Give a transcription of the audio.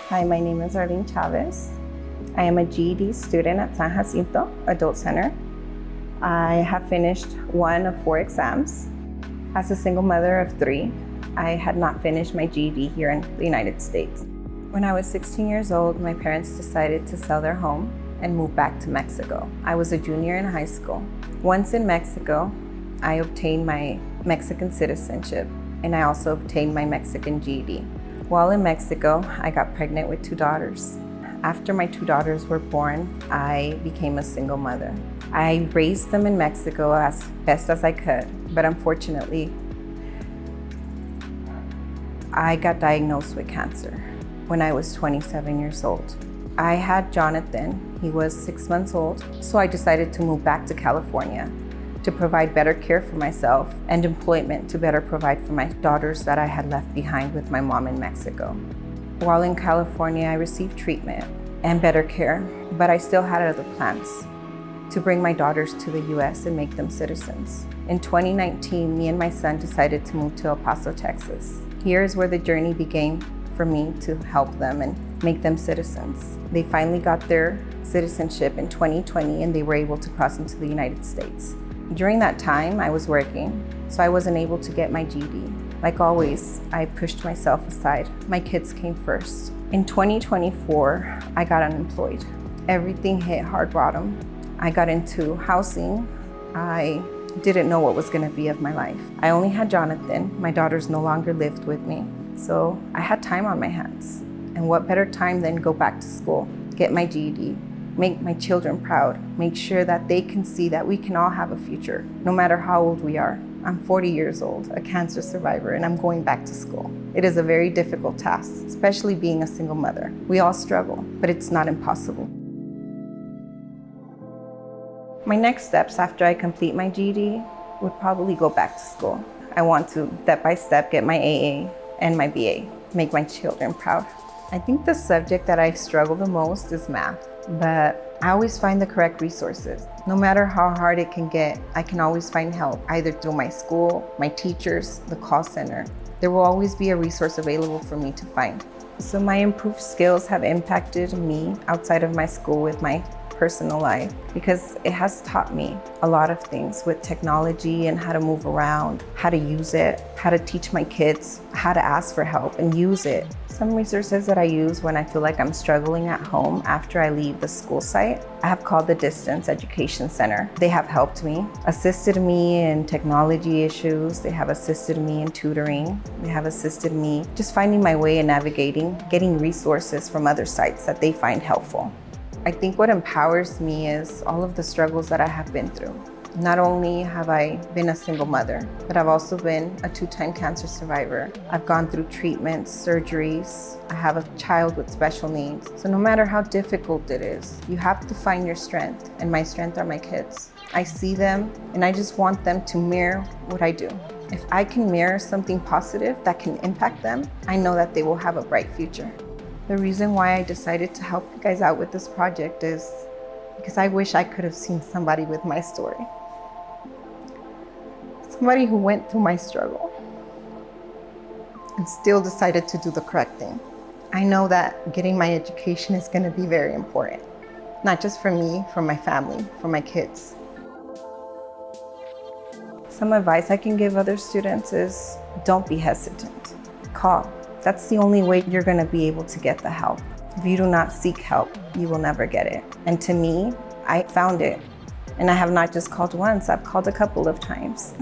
Hi, my name is Arlene Chavez. I am a GED student at San Jacinto Adult Center. I have finished one of 4 exams. As a single mother of 3, I had not finished my GED here in the United States. When I was 16 years old, my parents decided to sell their home and move back to Mexico. I was a junior in high school. Once in Mexico, I obtained my Mexican citizenship, and I also obtained my Mexican GED. While in Mexico, I got pregnant with 2 daughters. After my 2 daughters were born, I became a single mother. I raised them in Mexico as best as I could, but unfortunately, I got diagnosed with cancer when I was 27 years old. I had Jonathan. He was 6 months old, so I decided to move back to California to provide better care for myself and employment to better provide for my daughters that I had left behind with my mom in Mexico. While in California, I received treatment and better care, but I still had other plans to bring my daughters to the US and make them citizens. In 2019, me and my son decided to move to El Paso, Texas. Here is where the journey began for me to help them and make them citizens. They finally got their citizenship in 2020 and they were able to cross into the United States. During that time, I was working, so I wasn't able to get my GED. Like always, I pushed myself aside. My kids came first. In 2024, I got unemployed. Everything hit hard bottom. I got into housing. I didn't know what was gonna be of my life. I only had Jonathan. My daughters no longer lived with me, so I had time on my hands. And what better time than go back to school, get my GED, make my children proud, make sure that they can see that we can all have a future, no matter how old we are. I'm 40 years old, a cancer survivor, and I'm going back to school. It is a very difficult task, especially being a single mother. We all struggle, but it's not impossible. My next steps after I complete my GED would probably go back to school. I want to step by step get my AA and my BA, make my children proud. I think the subject that I struggle the most is math, but I always find the correct resources. No matter how hard it can get, I can always find help, either through my school, my teachers, the call center. There will always be a resource available for me to find. So my improved skills have impacted me outside of my school with my personal life, because it has taught me a lot of things with technology and how to move around, how to use it, how to teach my kids how to ask for help and use it. Some resources that I use when I feel like I'm struggling at home after I leave the school site, I have called the Distance Education Center. They have helped me, assisted me in technology issues. They have assisted me in tutoring. They have assisted me just finding my way and navigating, getting resources from other sites that they find helpful. I think what empowers me is all of the struggles that I have been through. Not only have I been a single mother, but I've also been a 2-time cancer survivor. I've gone through treatments, surgeries. I have a child with special needs. So no matter how difficult it is, you have to find your strength, and my strength are my kids. I see them, and I just want them to mirror what I do. If I can mirror something positive that can impact them, I know that they will have a bright future. The reason why I decided to help you guys out with this project is because I wish I could have seen somebody with my story. Somebody who went through my struggle and still decided to do the correct thing. I know that getting my education is going to be very important, not just for me, for my family, for my kids. Some advice I can give other students is don't be hesitant. Call. That's the only way you're going to be able to get the help. If you do not seek help, you will never get it. And to me, I found it. And I have not just called once, I've called a couple of times.